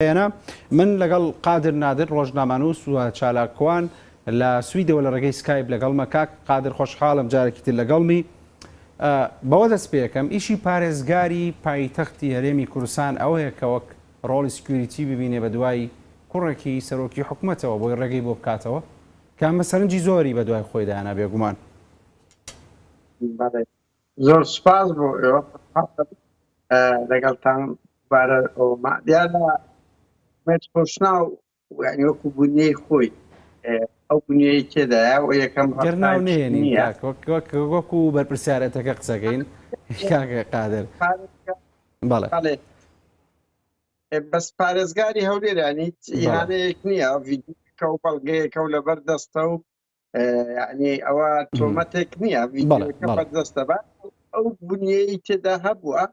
أنا من لقل قادر نادر ڕۆژنامەنووس و چالاکوان لە سویدەوە لە ڕێگەی سکایپ لەگەڵمە کاک قادر خۆشحاڵم جارێکی لەگەڵمی بەوە دەست پێ یەکەم ئیشی پارێزگاری پایتەختی هەرێمی کوردستان ئەوەیە کە وەک ڕۆڵی سکیوریتی ببینێ بە دوای کوڕێکی سەرۆکی حکوومەتەوە بۆی ڕێگەی بۆ بکاتەوە کە مەسەرنجی زۆری بە دوای خۆی دانا بێگومان. زۆر سپاس بۆ ئێوە لەگەڵتان بارە ئەومە دیارە مێچپۆشنا و یعنی وەکو بنیەی خۆی ئەو بنیەی تێدایە و یەکەم گەرناو نێنین وەکو بەرپرسیارەتەکە قسەکەین کاکە قادر. بەڵێ بەس پارێزگاری هەولێرانی یانەیەک نییە ڤیدیۆکە و بەڵگەیەکە و لەبەر دەستە و یعنی ئەوە تۆمەتێک نییە ڤیدیۆکە بەردەستە بە ئەو بنیەی تێدا هەبووە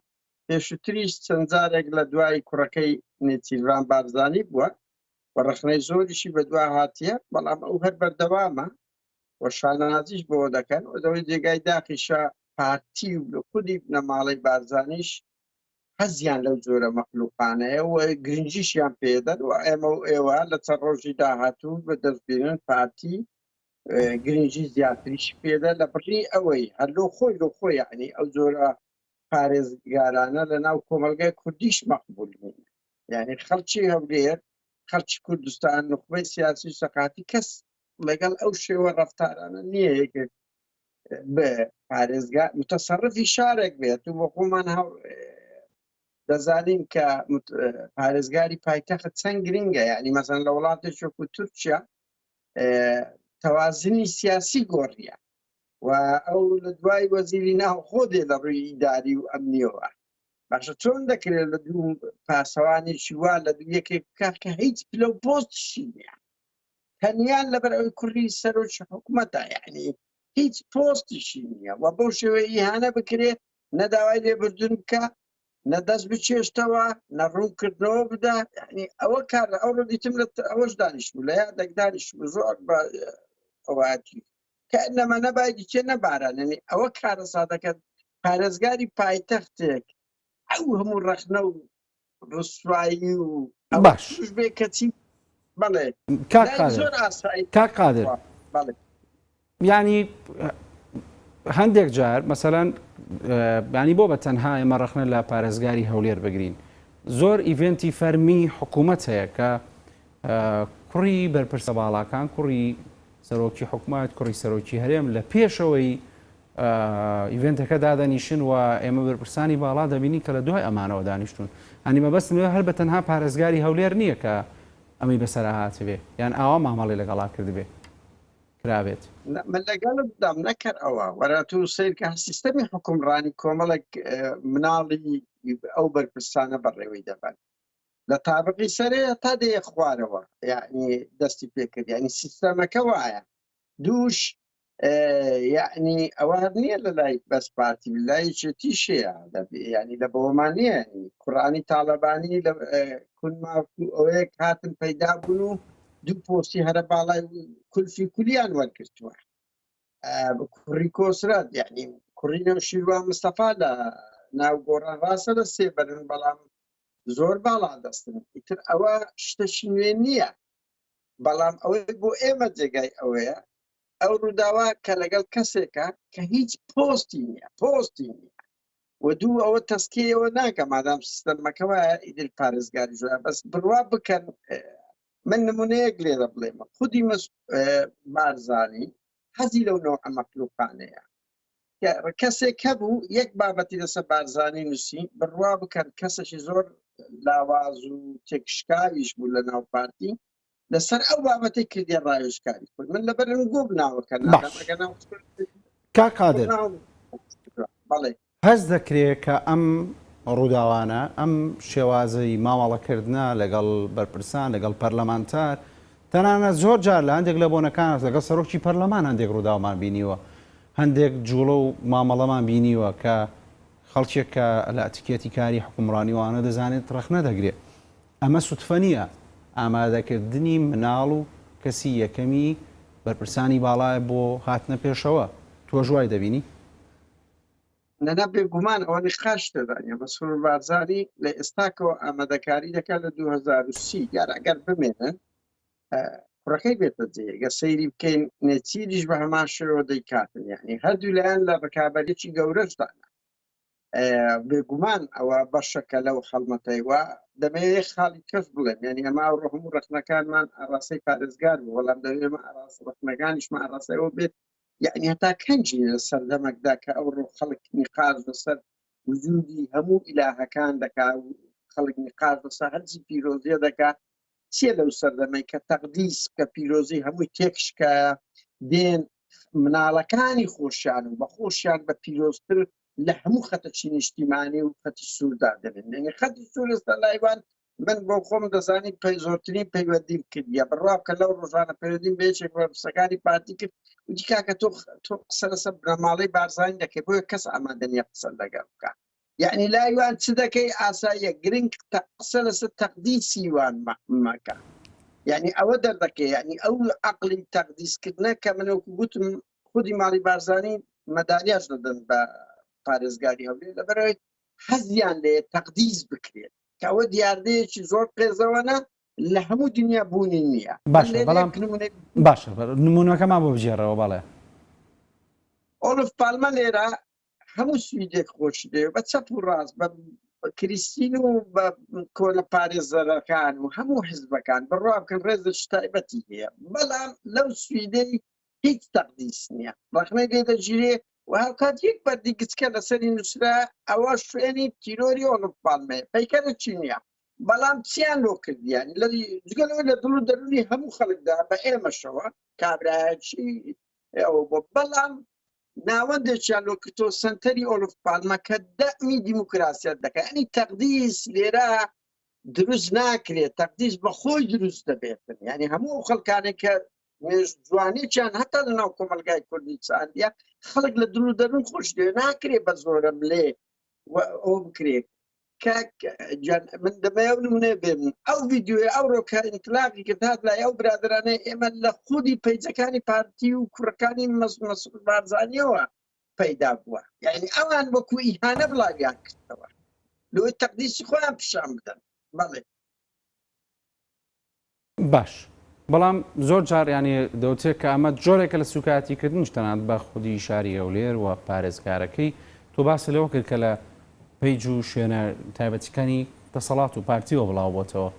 پێشتریش چەند جارێک لە دوای کوڕەکەی نێچیروان بارزانی بووە و ڕخنەی زۆریشی بە دوا هاتیە بەڵام ئەو هەر بەردەوامە و شانازیش بۆ دەکەن و دەوەی جێگای داخیشە پارتی و خودی بنەماڵی بارزانیش هەزیان لەو جۆرە مەخلوقانەیە و گرنگیشیان پێدەن و ئێمە و ئێوە لە چەند ڕۆژی داهاتوو بە دەستبێنن پارتی گرنگی زیاتریش پێدە لە بڕی ئەوەی هەر لۆ خۆی یعنی ئەو جۆرە پارێزگارانە لە ناو کۆمەلگای کوردیش مەقبول بوون یعنی خەڵکی هەولێر خەڵکی کوردستان نخبەی سیاسی سەقاتی کەس لەگەڵ ئەو شێوە ڕەفتارانە نییە یەکێک بە پارێزگار متەسەڕفی شارێک بێت و بە خۆمان دەزانین کە پارێزگاری پایتەخت چەند گرنگە یعنی مەسەن لە وڵاتێک وەکو تورکیا تەوازنی سیاسی گۆڕیە و ئەو لە دوای وەزیری ناوخۆ دێ لە ڕووی ئیداری و ئەمنیەوە باشە چۆن دەکرێت لە دوو پاسەوانێکی وا لە دوو یەکێک بکات کە هیچ پلە و پۆستشی نییە تەنیان لەبەر ئەوی کوڕی سەرۆکی حکوومەتە یعنی هیچ پۆستیشی نییە و بەو شێوەیە ئیهانە بکرێت نەداوای لێبوردن بکە نەدەست بچێشتەوە نەڕوونکردنەوە بدە یعنی ئەوە کار ئەو ڕۆدیتم لە ئەوەش دانیش بوو لە یادێک دانیش بوو زۆر ئەوەتی کە ئەنەمە نەبایدی چێ نەباراننی ئەوە کارە سادەکەت پارێزگاری پایتەختێک ئەو هەموو ڕەخنە و ڕسوایی و باش بێ کەچی بەڵێ زۆر ئاسایی کاک قادر ینی هەندێک جار مەسەلەن ینی بۆ بە تەنها ئێمە ڕەخنە لە پارێزگاری هەولێر بگرین زۆر ئیڤێنتی فەرمی حکوومەت هەیە کە کوڕی بەرپرسە باڵاکان کوڕی سەرۆکی حکوومەت کوڕی سەرۆکی هەرێم لە پێشەوەی ئیڤێنتەکە دادەنیشن و ئێمە بەرپرسانی باڵا دەبینی کە لە دوای ئەمانەوە دانیشتون ئەنی مەبەستم هەر بە تەنها پارێزگاری هەولێر نییە کە ئەمەی بەسەر هات بێ یان ئاوا مامەڵی لەگەڵا کرد بێ کرابێت من لەگەڵت دام نەکرد ئەوە وەراتو سیرکە سیستەمی حکومڕانی کۆمەڵێک مناڵی ئەو بەرپرسانە بەڕێوەی دەبن لە تابقی سەرێ تا دێ خوارەوە یعنی دەستی پێکرد ینی سیستەمەکە وایە دووش یعنی ئەوە نییە لە لای بەس پارتی لای چێتیشەیە ینی لە بەوەمانە کوڕانی تاالبانی لە کونما ئەوەیەک هاتن پەیدا بوون و دوو پۆستی هەرە باڵای کولفی کولیان وەرگرتووە کوڕی کۆسرات یعنی کوڕینە شیروان مستەفا لە ناو گۆڕان ڕاستە لە سێبەرن بەڵام زۆر باڵا دەستن ئیتر ئەوە شتەشی نوێ نییە بەڵام ئەوەی بۆ ئێمە جێگای ئەوەیە ئەو ڕووداوا کە لەگەڵ کەسێکە کە هیچ پۆستی نییە و دوو ئەوە تەسکیەوە ناکە مادام سیستەمەکەوە ئیدل پارێزگاری زۆر بەس بڕوا بکەن من نمونەیەک لێرە بڵێمە خودی بارزانی حەزی لەو نۆعە مەخلوقانەیە کەسێک هەبوو یەک بابەتی لەسەر بارزانی نووسی بڕوا بکەن کەسێکی زۆر لاواز و تێکشکاویش بوو لە ناو پارتی لەسەر ئەو بابەتی کردی ڕایشکاری کرد من لەبەرم گۆ بناوەکە کاک قادر بەڵێ هەز دەکرێت کە ئەم ڕووداوانە ئەم شێوازەی مامەڵەکردە لەگەڵ بەرپرسان لەگەڵ پەرلەمانتار تەنانەت زۆر جار لە هەندێک لە بۆنەکان لەگەڵ سەرۆکی پەرلەمان هەندێک ڕووداومان بینیوە هەندێک جوڵە و مامەڵەمان بینیوە کە خەڵکێک کە لە ئەتیکێتی کاری حکومڕانیوانە دەزانێت ڕەخنە دەگرێت ئەمە سوتفە نییە ئامادەکردنی مناڵ و کەسی یەکەمی بەرپرسانی باڵایە بۆ هاتنە پێشەوە تۆ ژوای دەبینی نەنا بێگومان ئەوە نقاش دەدانە مەسرور بارزانی لە ئێستاکەوە ئامادەکاری دەکات لە 2030 یار ئەگەر بمێنن کوڕەکەی بێتە جێ ئەگەر سەیری بکەین نێچیریش بە هەمان شێوە دەیکاتن یعنی هەردوو لایەن لە ڕکابەرێکی گەورەشدانە بێگومان ئەوە بەشەکە لەو هەڵمەتەی وە دەمەوێت خاڵی کەس بڵێن یعنی ئەمە ئەو هەموو ڕخنەکانمان ئاڕاستەی پارێزگار بوو وەڵام دەوێمە ئاراست ڕخنەکانیشمان ئاڕاستەوە بێت يعني هەتا کەنجی لەسەر دەمەکدا کە ئەو ڕۆ خەڵک نیقاش لەسەر وجودی هەموو ئیلاهەکان دەکات و خەڵک نیقاش لەسەر هەرچی پیرۆزیە دەکات چیە لەو سەردەمەی کە تەقدیس کە پیرۆزی هەمووی تێکشکە دێن مناڵەکانی خۆشیان و بە خۆشیان بە پیرۆزتر لە هەموو خەتەچی نیشتیمانی و خەتی سووردا دەبن یعنی خەتی سوور ئێستا لایوان من بۆ خۆم دەزانی زۆرترین پەیوەندیم کردیە بڕوا کە لەو ڕۆژانە پەیوەندیم بەیەکێک ڕەپسەکانی پارتی کرد وتی کاکە تۆ قسە لەسەر بنەماڵەی بارزانی دەکەی بۆیە کەس ئامادە نییە قسە لەگەڵ بکە یعنی لایوان چ دەکەی ئاساییە گرنگ قسە لەسەر تەقدیسی وان مەکە یعنی ئەوە دەردەکەی یعنی ئەو عەقڵی تەقدیسکردنە کە منەوەکو گوتم خودی ماڵی بارزانی مەدالیاش دەدەن بە پارێزگاری هەولێر لەبەرەوەی حەزیان لێ تەقدیس بکرێت کە ئەوە دیاردەیەکی زۆر قێزەوەنە لە هەموو دنیا بوونی نییە باشە نمونونەکەمان بۆ بژێڕەوە بەڵێ ئۆلف پالمە لێرە هەموو سویدێک خۆش دێ بە چەپ و ڕاست بە کریستین و بە کۆنە پارێزەرەکان و هەموو حیزبەکان بڕوا بکەن ڕێزش تایبەتی هەیە بەڵام لەو سویدەی هیچ تەقدیس نییە ڕخنەی لێ دەگیرێ و هاوکات یەک بەردی گچکە لەسەری نووسرا ئەوە شوێنی تیرۆری ئۆلف پالمەیە پەیکەرە چی نییە بەڵام چیان لۆ کردیان جگەلەوە لە دڵ و دەرونی هەموو خەڵکدا بە ئێمەشەوە کابراایەکی ئەوە بۆ بەڵام ناوەندێکیان لۆ کردۆ سنتەری ئۆلف پالمە کە دەمی دیموکراسیەت دەکات ئەنی تەقدیس لێرە دروست ناکرێت تەقدیس بە خۆی دروست دەبێتن یعنی هەموو خەڵکانێک کە جوانێکیان هەتا لە ناو کۆمەلگای کوردی چاندیە خەڵک لە دڵ و دەرون خۆش دێ ناکرێت بە زۆرە بلێ ئەو بکرێت من دەمەوێت نمونێ بێن ئەو ڤیدیۆی ئەو ڕۆکە ئینقلابی کرد هات لای ئەو برادرانەی ئێمە لە خودی پەیجەکانی پارتی و کوڕەکانی مەسعود بارزانیەوە پەیدا بووە یعنی ئەوان وەکو ئیهانە بڵاویان کردەوە لەوەی تەقدیسی خۆیان پیشان بدەن بەڵێ باش بەڵام زۆر جار ینی دەوتێت کە ئەمە جۆرێکە لە سوکاتیکردنیش تەنانەت بە خودی شاری هەولێر و پارێزگارەکەی تۆ باسی لەوە کرد کە لە پەیج و شوێنە تایبەتیەکانی دەسەڵات و پارتیەوە بڵاو بۆتەوە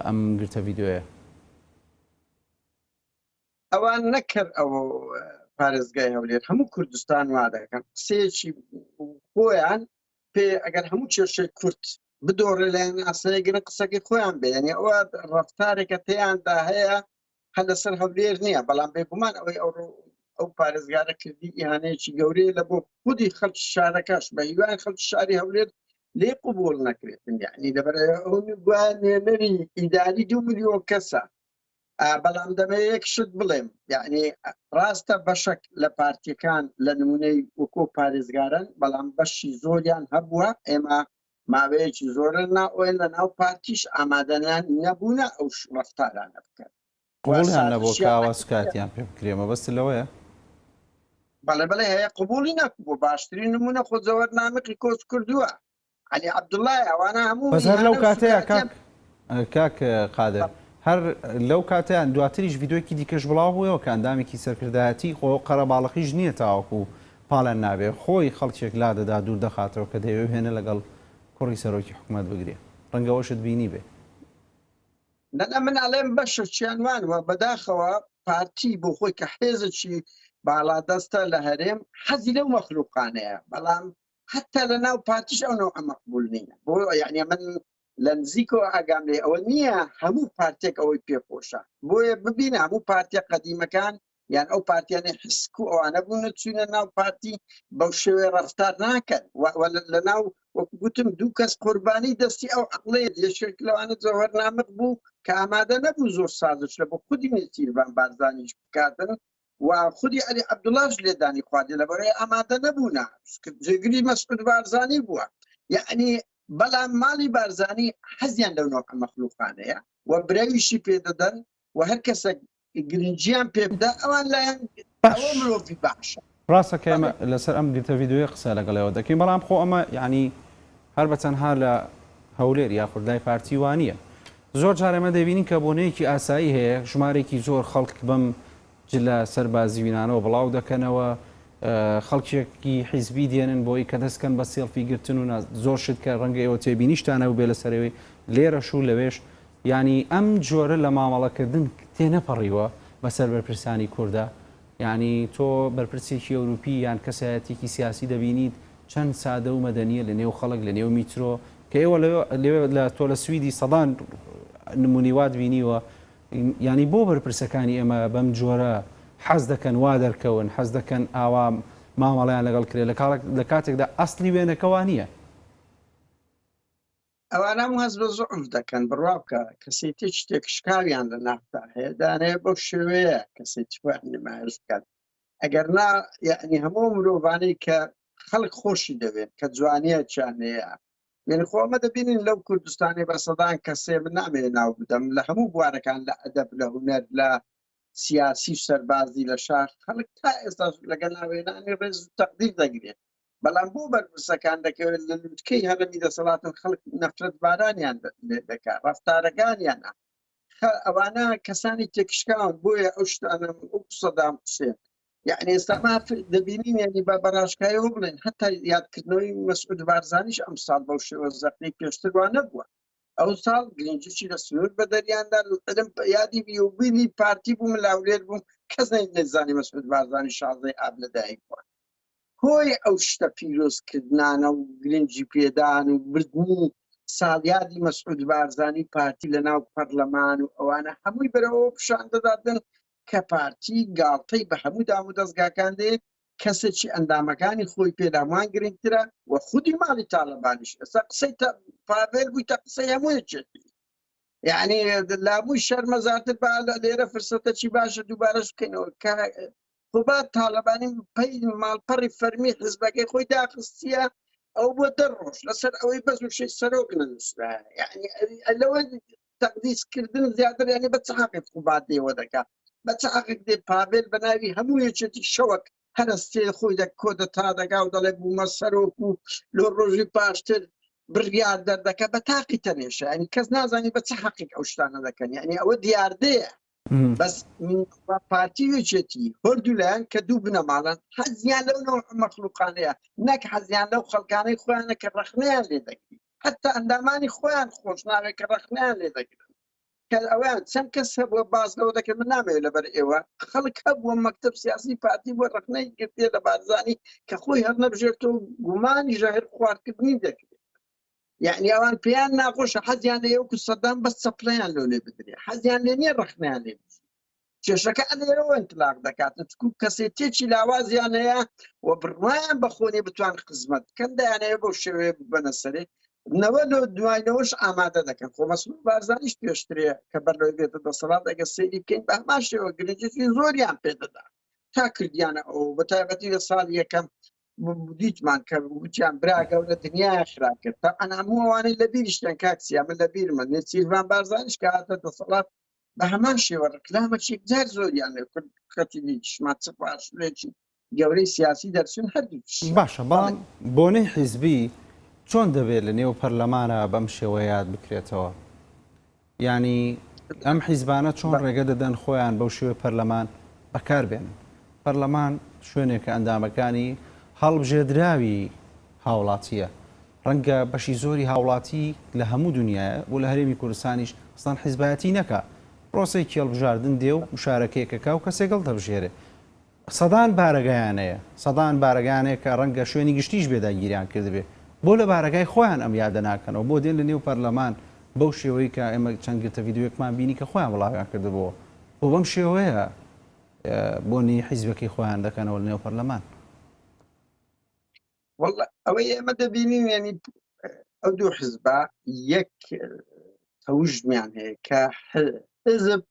ئەم گرتە ڤیدیۆیە ئەوان نەکرد ئەوە پارێزگای هەولێر هەموو کوردستان وا دەکەن قسەیەکی خۆیان پێ ئەگەر هەموو کێشەی کورد بدۆڕێ لایەن ئاسایی گرن قسەکەی خۆیان بێ یعنی ئەوە ڕەفتارێکە تێیاندا هەیە هەر لەسەر هەولێر نییە بەڵام بێگومان ئەوەی ئەو پارێزگارە کردی ئیهانەیەکی گەورەیە لە بۆ خودی خەڵکی شارەکەش بە هیوان خەڵکی شاری هەولێر لێ قبول نەکرێتن یعنی لەبەر ئەو نوێنەری ئیداری 2 ملیۆن کەسە بەڵام دەمەوێت یەک شت بڵێم یعنی ڕاستە بەشێک لە پارتیەکان لە نمونەی وەکۆ پارێزگارن بەڵام بەشی زۆریان هەبووە ئێمە ماوەیەکی زۆرە ناوێن لە ناو پارتیش ئامادەیان نەبوونە ئەو ڕەفتارانە بکەن قبوڵیان نەبوو کاوە سکاتیان پێ بکرێمە بەست لەوەیە بەڵێ هەیە قبولی نەبوو باشترین نمونە خۆ زەوەرنامەی کۆچ کردووە علی عەبدوڵڵای ئەوانە هەموو بەس هەر لەو کاتەیە کاک قادر هەر لەو کاتیان دواتریش ڤیدۆیەکی دیکەش بڵاو بووەوە کە ئەندامێکی سەرکردایەتی خۆ قەرەباڵغیش نییە تاوەکو پاڵیان نابێ خۆی خەڵکێک لا دەدا دوور دەخاتەوە کە دەیەوێت هێنە لەگەڵ کوڕی سەرۆکی حکوومەت بگرێ ڕەنگەوەشت بینی بێ نەنا من ئەڵێم بەشەیان وانوە بەداخەوە پارتی بۆ خۆی کە حێزێکی باڵادەستە لە هەرێم حەزی لەو مەخلوقانەیە بەڵام حتا لە ناو پارتیش ئەو نەوع مەقبول نییە بۆ یعنی من لە نزیکەوە ئاگام لێ ئەوە نییە هەموو پارتێک ئەوەی پێخۆشە بۆیە ببینە هەموو پارتیە قەدیمەکان یان ئەو پارتیانە حسک و ئەوانە بوونە چوونە ناو پارتی بەو شێوەیە ڕەفتار ناکەن لە ناو وەکو گوتم دوو کەس قوربانی دەستی ئەو عەقڵەیە یەکێک لەوانە جەوهەرنامەق بوو کە ئامادە نەبوو زۆر سازش لە بۆ خودی نێچیروان بارزانیش بکاتن و خودی عەلی عەبدوڵڵاش لێدانی خواردی لەبەرەوەی ئامادە نەبوونە جێگری مەسعود بارزانی بووە یعنی بەڵام ماڵی بارزانی حەزیان لەو نۆع مەخلوقانەیە و برەویشی پێدەدەن و هەر کەسە گرنگیان پێ بدە ئەوان لایەن ئەوە مرۆڤی باشە ڕاستە کە ئێمە لەسەر ئەم گرتە ڤیددیوی قسە لەگەڵەوە دەکەین بەڵام خۆ ئەمە یعنی هەر بە تەنها لە هەولێر یاخود لای پارتی وانە زۆر جار ئێمە دەبینین کە بۆنەیەکی ئاسایی هەیە ژمارێکی زۆر خەڵک بەم جلە سەربازی وینانەوە بڵاو دەکەنەوە خەڵکێکی حیزبی دێنن بۆی کە دەستکەن بە سێڵفی گرتن و زۆر شت کە ڕەنگە ئێوە تێبینیشتانە و بێ لە سەرەوەی لێرەش و لەوێش ینی ئەم جۆرە لە مامەڵەکردن تێنەپەڕیوە بەسەر بەرپرسانی کووردا ینی تۆ بەرپرسێکی ئەوروپی یان کەسایەتێکی سیاسی دەبینیت چەند سادە و مەدەنیە لە نێو خەڵک لە نێو میترۆ کە ئێوە لە تۆ لە سویدی سەدان نمونیوات بینیوە ینی بۆ بەرپرسەکانی ئێمە بەم جۆرە حەز دەکەن وا دەرکەون حەز دەکەن ئاوا مامەڵیان لەگەڵ کرێت لە کاتێکدا ئەسلی وێنەکەوا نییە ئەوانە هەز بە زۆر دەکەن بڕوا بکە کەسێتی شتێک شکاویان لە نافتا هەیە دانەیە بۆ شێوەیە کەسێتی نمایش بکات ئەگەر نا یعنی هەموو مرۆڤانەی کە خەڵک خۆشی دەوێت کە جوانیە چیانەیە یعنی خۆمە دەبینین لەو کوردستانی بە سەدان کەسێ من نامێ ناو بدەم لە هەموو بوارەکان لە ئەدەب لە هونەر لە سیاسی و سەربازی لە شار خەڵک تا ئێستا لەگەڵ ناوێنانی ڕێز و تەقدیر دەگرێت بەڵام بۆ بەرپرسەکان دەکەوێت لە لوتکەی هەرمی دەسەڵاتن خەڵک نەفرەت بارانیان دەکات ڕەفتارەکانیانە ئەوانە کەسانی تێکشکاون بۆیە ئەو شتانە سەدام حوسێن یعنی ئێستا دەبینین ینی بە بەڕاشکایەوە بڵێن هەتا یادکردنەوەی مەسعود بارزانیش ئەم ساڵ بەو شێوە زەقی پێشتر وان نەبووە ئەو ساڵ گرنگجی لە سنوور بە دەریاندا لەم یادی بیوبینی پارتی بووم لاولێر بووم کەس نەیزانی مەسعود بارزانی شازەی ئاب لەدایک بووە هۆی ئەو شتە پیرۆزکردنانە و گرنگی پێدان و بردنی ساڵیادی مەسعود بارزانی پارتی لە ناو پەرلەمان و ئەوانە هەمووی بەرەوە پیشان دەدادن کە پارتی گاڵتەی بە هەموو دام و دەستگاکان دێت کەسێکی ئەندامەکانی خۆی پێداوان گرنگترە و خودی ماڵی تاالبانیش ئێستا قسەی پاڤێل بووی تا قسەی هەموویەکێتی یعنی لابووی شەرمەزارتر با لێرە فرسەتەکی باشە دووبارەش بکەینەوە خۆبا تاالبانی پەی ماڵپەڕی فەرمی حزبەکەی خۆی داخستیە ئەو بۆ دەڕۆژ لەسەر ئەوەی بەز و شەی سەرۆک نەنووسرا یعنی لەوە تەقدیسکردن زیاتر ینی بە چ حەقێک خوبات دێوە دەکات بە چ حەقێک دێ پاڤێل بە ناوی هەموو یەکێتی شەوەک هەرستێ خۆی کۆدە تا دەگا و دەڵێ بوومە سەرۆک و لۆ ڕۆژی پاشتر بڕیار دەردەکە بە تاقی تەنێشە ینی کەس نازانی بە چ حەقێک ئەو شتانە دەکەن یعنی ئەوە دیاردەیە بەس پارتی وێچێتی هەردوو لایەن کە دوو بنەماڵن حەزیان لەو مەخلوقانەیە نەک حەزیان لەو خەڵکانەی خۆیانە کە ڕەخنەیان لێ دەگرن حتا ئەندامانی خۆیان خۆش ناوێت کە ڕەخنەیان لێ دەگرن کە ئەویان چەند کەس هەبووە بازلەوە دەکرد من نامەوێت لەبەر ئێوە خەڵک هەبووە مەکتەب سیاسی پارتی بۆ ڕەخنەی گرتێ لە بارزانی کە خۆی هەر نەبژێتەوە گومانی ژەهر خواردکردنی دەکرێت یعنی ئەوان پێیان ناخۆشە حەزیان لە ئێوە سەدان بەس چەپڵەیان لۆ لێ بدرێ حەزیان لێ نییە ڕەخنەیان لێ کێشەکە ئەلێرەوە ئەنتلاق دەکاتن چکو کەسێتێکی لاوازیان هەیە و بڕوایان بەخۆنی بتوان خزمەت کەم دەیانەیە بەو شێوەیە ببەنە سەرێ نەوە لە دوایەوەش ئامادە دەکەن خۆ مەسعود بارزانیش پێشترێ کە بەرلەوەی بێتە دەسەڵات ئەگە سەیری بکەین بە هەمان شێوە گرنگێکی زۆریان پێدەدا تا کردیانە ئەو بە تایبەتی لە ساڵ یەکەم دیتمان کە وتیان برا گەورە دنیای خرا کرد تا ئەناموو ئەوانەی لە بیریشتیان کاکسیا من لە بیرمە نێچیروان بارزانیش کە هاتە دەسەڵات بە هەمان شێوە ڕکلامەکی جار زۆریان لێ کرد خەتی شمات سپاشێکی گەورەی سیاسی دەرچون هەردوو باشە بەڵام بۆنەی حیزبی چۆن دەبێت لە نێو پەرلەمانە بەم شێوە یاد بکرێتەوە ینی ئەم حیزبانە چۆن ڕێگە دەدەن خۆیان بەو شێوە پەرلەمان بەکاربێن پەرلەمان شوێنێکە ئەندامەکانی هەڵبژێدراوی هاوڵاتیە ڕەنگە بەشی زۆری هاوڵاتی لە هەموو دنیاە بۆ لە هەرێمی کوردستانیش ئەستان حیزبایەتی نەکە ڕۆسێکی هەڵبژاردن دێ و مشارەکەیەکەکە و کەسێکەڵ دەبژێرێ سەدان بارەگایانەیە سەدان بارەگانەیە کە ڕەنگە شوێنی گشتیش بێداگیریان کردبێ بۆ لە بارەگای خۆیان ئەم یادە ناکەنەوە بۆ دێن لە نێو پەرلەمان بەو شێوەیە کە ئێمە چەند گرتە ڤیددیۆیەکمان بینی کە خۆیان وڵاویان کردبەوە بۆ بەم شێوەیە بۆنی حیزبەکەی خۆیان دەکەنەوە لە نێو پەرلەمان ئەوەی ئێمە دەبینین ینی ئەو دوو حزبە یەک تەوژمیان هەیە کە حزب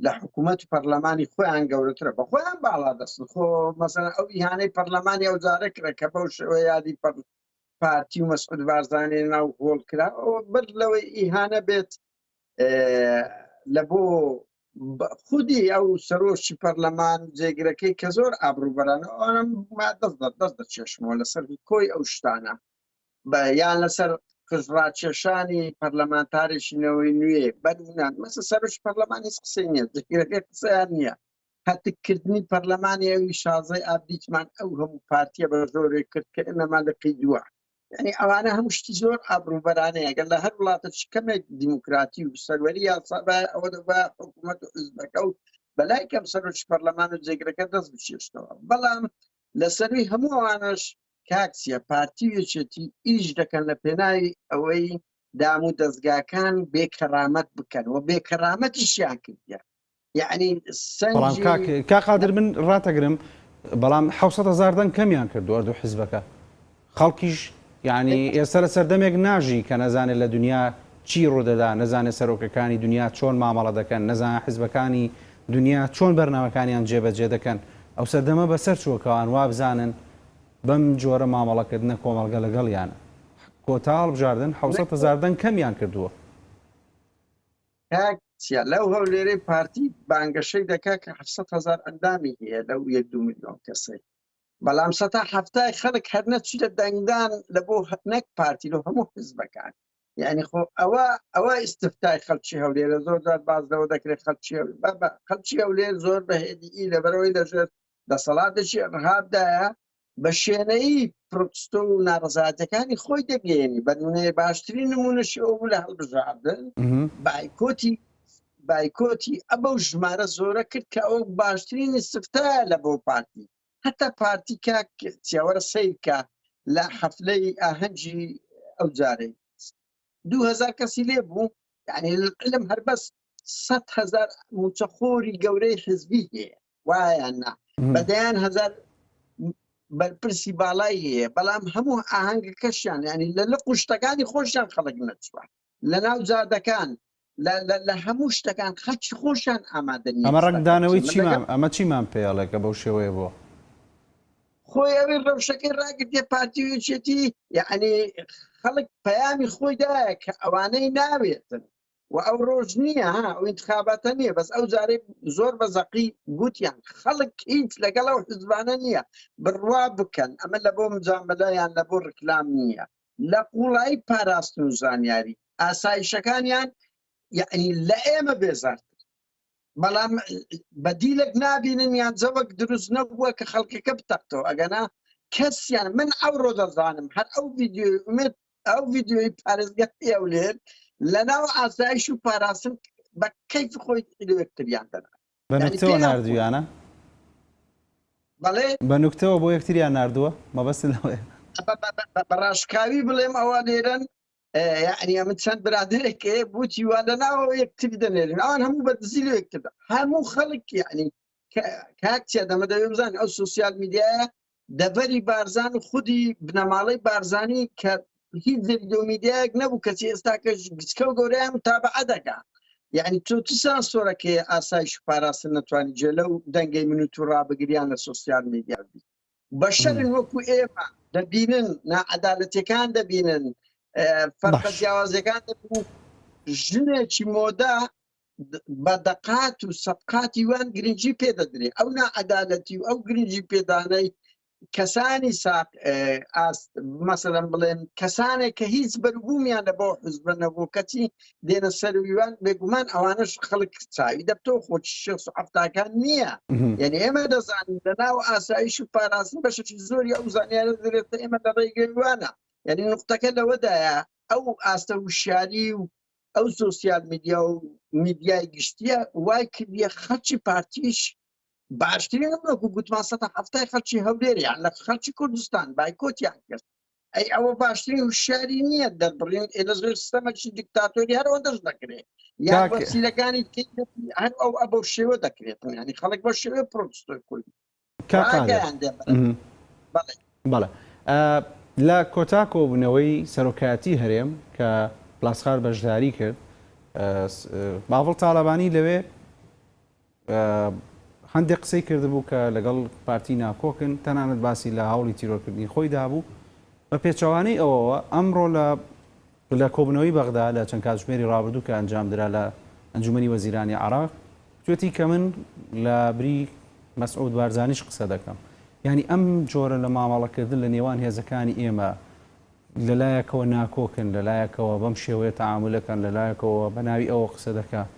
لە حکوومەت و پەرلەمانی خۆیان گەورەترە بە خۆیان باڵا دەستن خۆ مەسەلا ئەو ئیهانەی پەرلەمانی ئەو جارە کرا کە بەو شێوە یادی پارتی و مەسعود بارزانانی ناو هۆڵ کرا ئەوە بەر لەوەی ئیهانە بێت لە بۆ خودی ئەو سەرۆکی پەرلەمان جێگرەکەی کە زۆر ئابروبەرانە ئەوانم دەست دەچێشمەوە لەسەر کۆی ئەو شتانە یان لەسەر قژڕاکێشانی پەرلەمانتارێکینەوەی نوێ بەنمونان مەسە سەرۆکی پەرلەمانی قسەی نییە جێگرەکەی قسەیان نییە هەتکردنی پەرلەمانی ئەوی شازەی ئابدیتمان ئەو هەموو پارتیە بە زۆرێک کرد کە ئێمەمان لەقی دووە یعنی ئەوانە هەموو شتی زۆر ئابروبەرانەیە ئەگەر لە هەر وڵاتە کەمێک دیموکراتی و سەروەری یاسابە ئەوە دەبە حکوومەت و حزبەکە و بەلای کەم سەرۆکی پەرلەمان و جێگرەکە دەست بچێشتەوە بەڵام لەسەروی هەموو ئەوانەش کاکسیە پارتی وێچێتی ئیش دەکەن لە پێناوی ئەوەی دام و دەستگاکان بێکەرامەت بکەن و بێکەرامەتیشیان کردیە یعنی کا قادر من ڕاتەگرم بەڵام 600,000 دەنگ کەمیان کردو ئەردوو حیزبەکە خەڵکیش یعنی ئێستا لە سەردەمێک ناژی کە نەزانێت لە دنیا چی ڕوودەدا نەزانێت سەرۆکەکانی دنیا چۆن مامەڵە دەکەن نەزانێت حیزبەکانی دنیا چۆن بەرنامەکانیان جێبەجێ دەکەن ئەو سەردەمە بەسەر چووەکەوان وا بزانن بەم جۆرە مامەڵەکردنە کۆمەڵگە لەگەڵیانە کۆتاڵ بژاردن 600,000 دەنگ کەمیان کردووە لەو هەولێرەی پارتی بانگەشەی دەکات کە 700,000 ئەندامی هەیە لەو 1-2 ملیۆن کەسەی بەڵام 770 خەڵک هەر نەچی لە دەنگدان لە بۆ نەک پارتی لە هەموو حزبەکان یعنی خۆ ئەوە ئیستفتای خەڵکی هەولێرە زۆر باز لەوە دەکرێت خەڵکی هەولێر زۆر بەهێدی لەبەرەوەی لەژێر دەسەڵاتێکی ڕهابدایە بە شوێنەی پرۆتستۆ و ناڕەزایەتەکانی خۆی دەگەێنی بەنمونەیە باشترین نمونەشی ئەو بوو لە هەڵبژاردن بایکۆتی ئەبەو ژمارە زۆرە کرد کە ئەو باشترین استفتایە لە بۆ پارتی حتا پارتی کاک چاوەرە سیرکە لە حەفلەی ئاهەنگی ئەو جارەی 2000 کەسی لێ بوو یعنی لەم هەر بەس 100,000 موچەخۆری گەورەی حزبی هەیە وایان نا بەدەیان هەزار بەرپرسی باڵای هەیە بەڵام هەموو ئاهەنگەکەشیان ینی لە قوشتەکانی خۆشیان خەڵک نەچوە لە ناو جادەکان لە هەموو شتەکان خەڵکی خۆشیان ئامادەنی ئەمە ڕنگدانەوەی چیمان ئەمە چیمان پێڵێکە بەو شێوەیە بۆ خۆی ئەوەی ڕەوشەکەی ڕاگرتێ پارتیوێچێتی یعنی خەڵک پەیامی خۆی دایە کە ئەوانەی ناوێتن و ئەو ڕۆژ نییە ئەو انتخاباتە نییە بەس ئەو جارێ زۆر بەزەقی گوتیان خەڵک هیچ لەگەڵ ئەو حزبانە نییە بڕوا بکەن ئەمە لە بۆ مجاملەیان لە بۆ ڕکلام نییە لە قوڵایی پاراستن و زانیاری ئاسایشەکانیان یعنی لە ئێمە بێزارتر بەڵام بەدیلێک نابینن یان جەوەک دروست نەبووە کە خەڵکەکە بتەقتەوە ئەگەنا کەسیان من ئەوڕۆ دەزانم هەر ئەو ڤیددیۆی پارێزگە هەولێر لەناو ئاسایش و پاراستن بە کەیف خۆی یەکتریان دەنا بە نوکتەوە نردویانە بەڵێ بە نوکتەوە بۆ یەکتریان نردووە مەبەست لەوەیە بەڕاشکاوی بڵێم ئەوە لێرن یعنی ئەمە چەند برادێک بوتی وا لەناوەوە یەکتری دەنێرن ئەوان هەموو بەدزی لە یەکتردا هەموو خەڵک یعنی کاکچیا دەمە دەوێ بزانین ئەو سوسیال میدیایە دەڤەری بارزان و خودی بنەماڵەی بارزانی کە هیچ ڤیدیۆمیدیایەک نەبوو کەچی ئێستا کە گچکە و گەورەیان تابعە دەکا یعنی تۆ سانسۆرەکەی ئاسایش و پاراستن نەتوانی جێ لەو دەنگەی منوت و ڕابگریان لە سوسیال میدیا بی بەشەرن وەکو ئێمە دەبینن نائەدالەتیەکان دەبینن فەرقە جیاوازەکان دەبین ژنێکی مۆدا بە دەقات و سەبقاتی وان گرنگی پێدەدرێ ئەو نائەدالەتی و ئەو گرنگی پێدانەی کەسانی مەسەلەن بڵێن کەسانێک کە هیچ بەربوومیان لە بۆ حزبە نەبوو کەچی دێنە سەرویوان بێگومان ئەوانش خەڵک چاوی دەبتەوە خۆی شخص و هەفتاکان نییە یعنی ئێمە دەزانین لەناو ئاسایش و پاراستن بەشێکی زۆری ئەو زانیارە دەرێتە ئێمە لە ڕێگەیوانە یعنی نقطەکە لەوەدایە ئەو ئاستە وشیاری و ئەو سوسیال میدیا و میدیای گشتیە وای کردیە خەڵکی پارتیش باشترین وەکو گوتمان 170 خەڵکی هەولێریان لە خەڵکی کوردستان بایکۆتیان کرد ئەی ئەوە باشترین وشیاری نییە دەبڕێن لە زۆر سیستەمێکی دیکتاتۆری هەرەوە دەست دەکرێت یان وەسیلەکانی هەر ئەو ئەبە شێوە دەکرێتن ینی خەڵک بە شێوە پرۆتستۆی کوردی بەڵێ لە کۆتا کۆبوونەوەی سەرۆکایەتی هەرێم کە پلاسخار بەشداری کرد باڤڵ تاالبانی لەوێ هەندێک قسەی کردبوو کە لەگەڵ پارتی ناکۆکن تەنانەت باسی لە هەوڵی تیرۆرکردنی خۆی دابوو بە پێچەوانەی ئەوەوە ئەمڕۆ لە کۆبنەوەی بەغدا لە چەند کاتژمێری ڕابردوو کە ئەنجامدرا لە ئەنجومەنی وەزیرانی عێراق توێتی کە من لە بری مەسعود بارزانیش قسە دەکەم ینی ئەم جۆرە لە مامەڵەکردن لە نێوان هێزەکانی ئێمە لەلایەکەوە ناکۆکن لەلایەکەوە بەم شێوەیە تەعاملەکەن لەلایەکەوە بە ناوی ئەوە قسە دەکات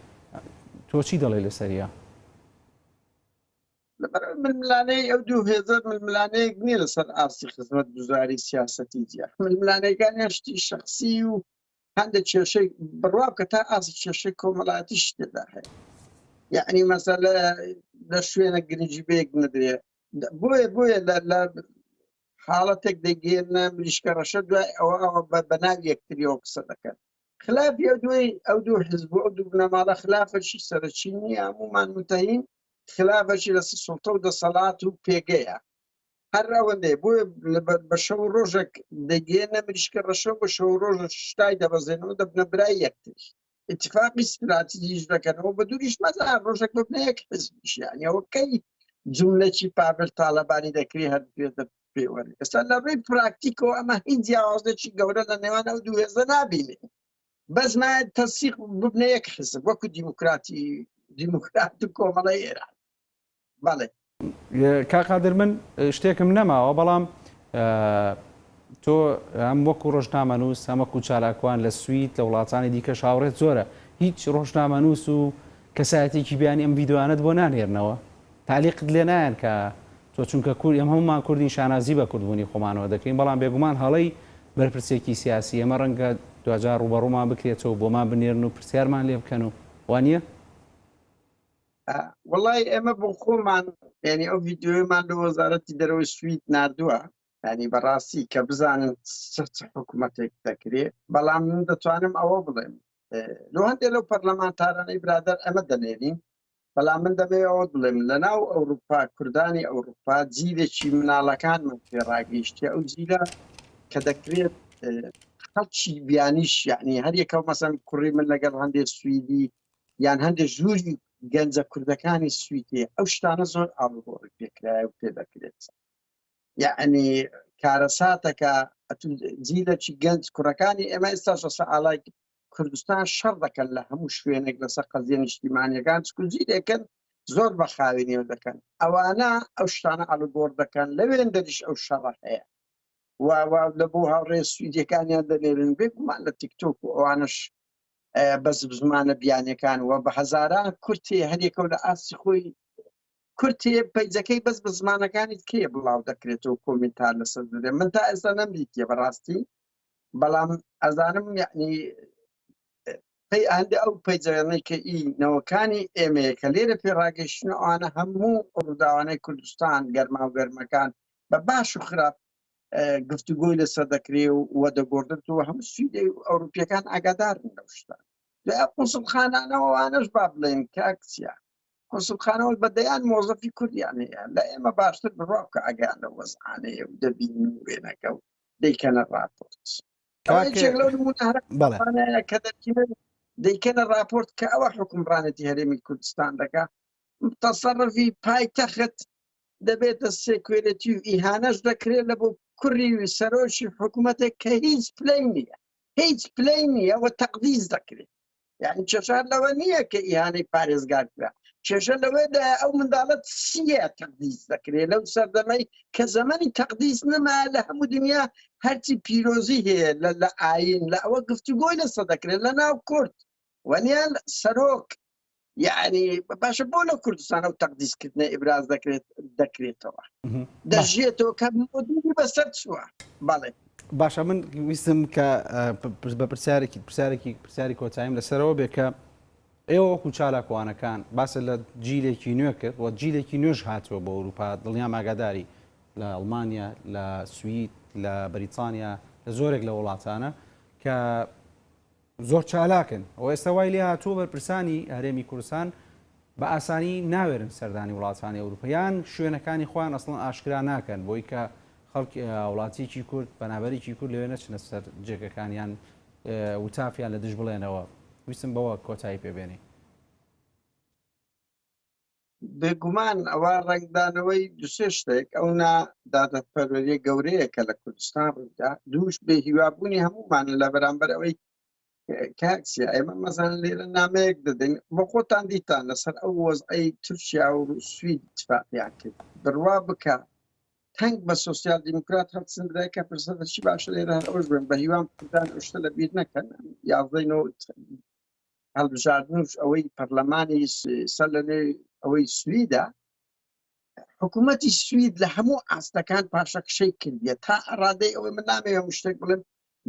تۆ چی دەڵێ لەسەریە؟ ململانەی ئەو دوو هێزە ململانەیەک نییە لەسەر ئاسی خزمەت گوزاری سیاسەتی جیا ململانەکانی شتی شخصی و هەندێک کێشەی بڕوا کە تا ئاسی کێشەی کۆمەڵایەتیش تێدا هەیە یعنی مەسەلە لە شوێنە گرنگی بەیەک نەدرێ بۆیە لە حاڵەتێک دەگەێنە مریشکە ڕەشە دوای ئەوە بە ناوی یەکتریەوە قسە دەکەن خلافی ئەو دوو حزب و ئەو دوو بنەماڵە خلافەشی سەرچی نییە هەمومان متەهین خلافەشی لەسەر سوڵتە و دەسەڵات و پێگەیە هەر ئەوەندەیە بۆیە بە شەو ڕۆژێک دەگەێنە مریشکە ڕەشە بە شەو ڕۆژە شتای دەبەزێنەوە دەبنە برای یەکتری اتفاقی استراتیژیش دەکەنەوە بە دووریش مەزار ڕۆژێک ببنە یەک حزبیش یانیەوە کەی جملەی پاڤل تاالبانی دەکری هەر پێوەری ئێستا لە ڕێی پراکتیکەوە ئەمە هیچ جیاوازێکی گەورە لە نێوان ئەو دوو هێزە نابینێ بەسمایە تەسیق ببنە یەک حزب وەکو دیموکرات و کۆمەڵی ئێران بەڵێ کاقادر من شتێکم نەماوە بەڵام تۆ ئەم وەکو ڕۆژنامەنووس ئەمەکو چالاکوان لە سوید لە وڵاتانی دیکە شاوڕێت زۆرە هیچ ڕۆژنامەنووس و کەسایەتێکی بیانی ئەم ڤیددیوانت بۆ نانێرنەوە تعلیقت لێ نایەن کە تۆ چونکە کورد ئەم هەمومان کوردین شانازی بە کوردبوونی خۆمانەوە دەکەین بەڵام بێگومان هەڵەی بەرپرسێکی سیاسی ئەمە ڕەنگە دوجار ڕوبەڕوومان بکرێتەوە بۆمان بنێرن و پرسیارمان لێ بکەن و وانە؟ وڵی ئێمە بۆ خۆمان ینی ئەو ڤیددیۆمان لە وەزارەتی دەرەوەی سوید نردووە ینی بەڕاستی کە بزانن حکوومەتێک دەکرێت بەڵام من دەتوانم ئەوە بڵێم لە هەندێک لەو پەرلەمانتارانەی برادەر ئەمە دەنێرین بەڵام من دەبێت ئەوە بڵێم لەناو ئەوروپا کوردانی ئەوروپا جیلێکی مناڵەکان من پێڕاگەیشتە ئەو جیلە کە دەکرێت خەڵکی بیانیش یعنی هەر یەکەو مەسەن کوڕی من لەگەڵ هەندێک سویدی یان هەندێک ژووری گەنجە کوردەکانی سویدێ ئەو شتانە زۆر ئاڵوگۆڕی پێکرایە و پێ دەکرێت یعنی کارەساتەکە جیلێکی گەنج کوڕەکانی ئێمە ئێستا ئاڵای کوردستان شەڕ دەکەن لە هەموو شوێنێک لەسەر قەزیە نیشتیمانیەکان جیلێکن زۆر بە خاوێنیەوە دەکەن ئەوانە ئەو شتانە ئاڵوگۆڕ دەکەن لەوێن دەریش ئەو شەڕە هەیە لە بۆ هاوڕێ سویدەکانیان دەنێرن بێگومان لە تیکتۆک و ئەوانش بەس زمانە بیانەکان وە بە هەزاران کورتێ هەرێکە لە ئاسی خۆی کورتێ پەیجەکەی بەس بە زمانەکانی کێ بڵاو دەکرێتەوە کۆمنتار لەسەر دەرێ من تا ئێستا نەمریتە بەڕاستی بەڵام ئەزانم یعنی هەندێک ئەو پەیجەکانەی کە نەوەکانی ئێمەیە کە لێرە پێڕاگەشتنە ئەوانە هەموو ڕووداوانەی کوردستان گەرما و گەرمەکان بە باش و خراپ گفتوگۆی لەسەر دەکرێ و وە دەگۆڕدرەوە هەموو سویدی ئەوروپیەکان ئاگادارن لەو شتان قونسڵخانانەوەوانش با بڵێن کاکسیا قونسڵخانەوە بەدەیان مۆزەفی کوردیان هەیە لە ئێمە باشتر بڕاو کە ئەگەیان لە وەزعانەیە و دەبین وێنەکە و دەیکەنە راپۆرت کە دەیکەنە راپۆرت کە ئەوە حکومڕانەتی هەرێمی کوردستان دەکات تەسەڕفی پایتەخت دەبێتە سێکوێرەتی و ئیهانەش دەکرێت لە بۆ کوڕی سەرۆشی حکوومەتێک کە هیچ پلەی نییە هیچ پلەی نییە و تەقدیس دەکرێت یعنی کێشار لەوە نییە کە ئیهانەی پارێزگار کرا کێشە لەوەدا ئەو منداڵەت چیە تەقدیس دەکرێت لەو سەردەمەی کە زەمەنی تەقدیس نەما لە هەموو دنیا هەرچی پیرۆزی هەیە لە ئاین لە ئەوە گفتوگۆی لەسەر دەکرێت لە ناو کورد وەنیان سەرۆک یعنی باشە بۆ لە کوردستانە و تەقدیسکردنە ئیبراز دەکرێتەوە دەژێتەوە کە مۆدیری بەسەر چووە بەڵێ باشە من ویستم کە بە پرسیاری کۆتاییم لەسەرەوە بێ کە ئێوە وەکو چالاکوانەکان باسە لە جیلێکی نوێ کرد وە جیلێکی نوێژ هاتووە بە ئەوروپا دڵنیام ئاگاداری لە ئەڵمانیا لە سوید لە بەریتانیا لە زۆرێک لە وڵاتانە کە زۆر چالاکن ئەو ئێستا وای لێ هاتووە بەرپرسانی هەرێمی کوردستان بە ئاسانی ناوێرن سەردانی وڵاتانی ئەوروپیان شوێنەکانی خۆیان ئەسڵەن ئاشکرا ناکەن بۆی کە خەڵکی وڵاتیکی کورد بەنابەریکی کورد لەوێ نەچنە سەر جێگەکانیان وتافیان لە دژ بڵێنەوە ویستم بەوە کۆتایی پێبێنی بێگومان ئەوە ڕنگدانەوەی دوسێ شتێک ئەو دادەپەروەریە گەورەیە کە لە کوردستان ڕوویدا دووش بێ هیوابوونی هەمومان لە بەرامبەر ئەوەی کاکسیا ئێمە مەزان لێرە نامەیەک دەدەین بۆ خۆتان دیتان لەسەر ئەو وەزعی تورکیا و سوید اتفاقیان کرد بڕوا بکە تەنگ بە سۆسیال دیموکرات هەڵسندرای کە فرسەتەشی باشە لێرە هەر ئەوش بن بە هیوان کوردان ئەوشتە لە بیر نەکەن یاڵدەینەوە هەڵبژاردنوش ئەوەی پەرلەمانی سەر لەنێ ئەوەی سویدا حکوومەتی سوید لە هەموو ئاستەکان پاشەکشەی کردیە تا ئەڕادەی ئەوەی من نامەوێ شتێک بڵێم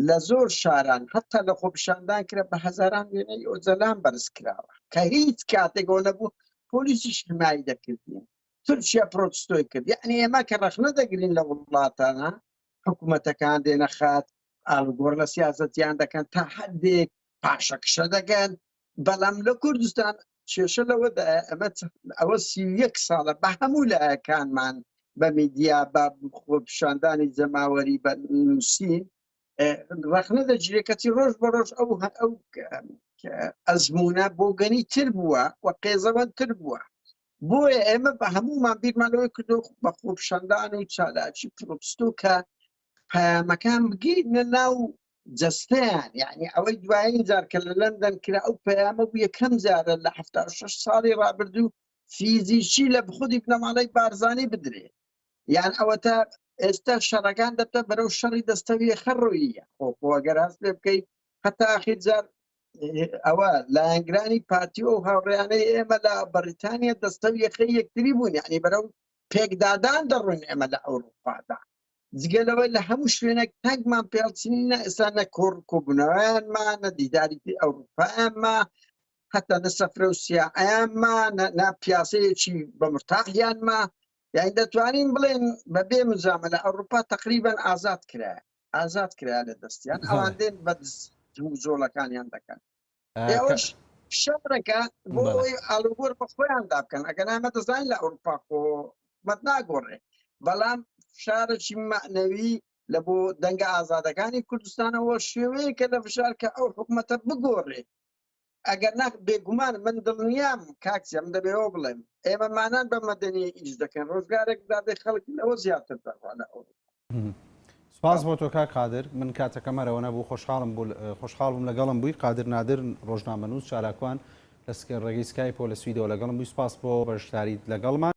لە زۆر شاران حتا لە خۆپیشاندان کرا بە هەزاران وێنەی ئۆجەلان بەرز کراوە کە هیچ کاتێکەوە نەبوو پۆلیسیش حمایی دەکردین تورکیا پرۆتستۆی کرد یعنی ئێمە کە ڕەخنە دەگرین لە وڵاتانە حکوومەتەکان دێنە خات ئاڵگۆڕ لە سیاسەتیان دەکەن تا حدێک پاشەکشە دەگەن بەڵام لە کوردستان کێشە لەوەدا ئەوە 31 ساڵە بە هەموو لایەکانمان بە میدیا بە خۆپیشاندانی جەماوەری بە نووسین ڕەخنە دەگیرێ کەچی ڕۆژ بە ڕۆژ ئەو ئەزمونە بۆ گەنی تر بووە و قێزەوەندتر بووە بۆیە ئێمە بە هەمومان بیرمانەوەی کردو بە خۆپیشاندان و چالاکی پرۆتستۆ کە پەیامەکان بگیرنە ناو جەستەیان یعنی ئەوەی دوایین جار کە لە لەندەن کرا ئەو پەیامە بوو یەکەم جارە لە 76 ساڵی ڕابردوو فیزیکی لە خودی بنەماڵەی بارزانی بدرێ یان ئەوە تا ئێستا شەڕەکان دەبتە بەرەو شەڕی دەستەویە خەڕۆیە خۆگەر هەست لێ بکەیت هەتا ئاخر جار ئەوە لایەنگرانی پارتی و هاوڕێیانەی ئێمە لە بەریتانیا دەستەویەخی یەکتری بوون یعنی بەرەو پێکدادان دەڕوین ئێمە لە ئەوروپادا جگەلەوەی لە هەموو شوێنێک تەنگمان پێڵچینە ئێستا نە کۆبوونەوەیانمان نە دیداری ئەوروپایانمە حتا نە سەفرە و سیاحەیانمە نە پیاسەیەکی بە مرتاحیانمە یعنی دەتوانین بڵێن بەبێ مزامە لە ئەوروپا تقریبان ئازاد کرا لە دەستیان ئەوان دێن بە زۆڵەکانیان دەکەن ئێوەش شەڕەکە بۆ ئەوەی ئاڵوگۆڕ بە خۆیاندا بکەن ئەگەر ئەمە دەزانین لە ئەوروپا خۆمەت ناگۆڕێ بەڵام فشارێکی معنەوی لە بۆ دەنگە ئازادەکانی کوردستانەوە شێوەیە کە لە فشار کە ئەو حکوومەتە بگۆڕێ ئەگەر ناک بێگومان من دڵنیام کاکسیم دەبێەوە بڵێم ئێمە مانان بە مەدەنی ئیش دەکەن ڕۆژگارێک دادەی خەڵکی لەوە زیاتر دەڕوا لە ئەوروپا سپاس بۆ تۆ کاک قادر من کاتەکەمەرەوە نەبوو خۆشحاڵم لەگەڵم بووی قادر نادر ڕۆژنامەنووس چالاکوان لە ڕێگەی سکایپۆ لە سویدەوە لەگەڵم بووی سپاس بۆ بەشداریت لەگەڵمان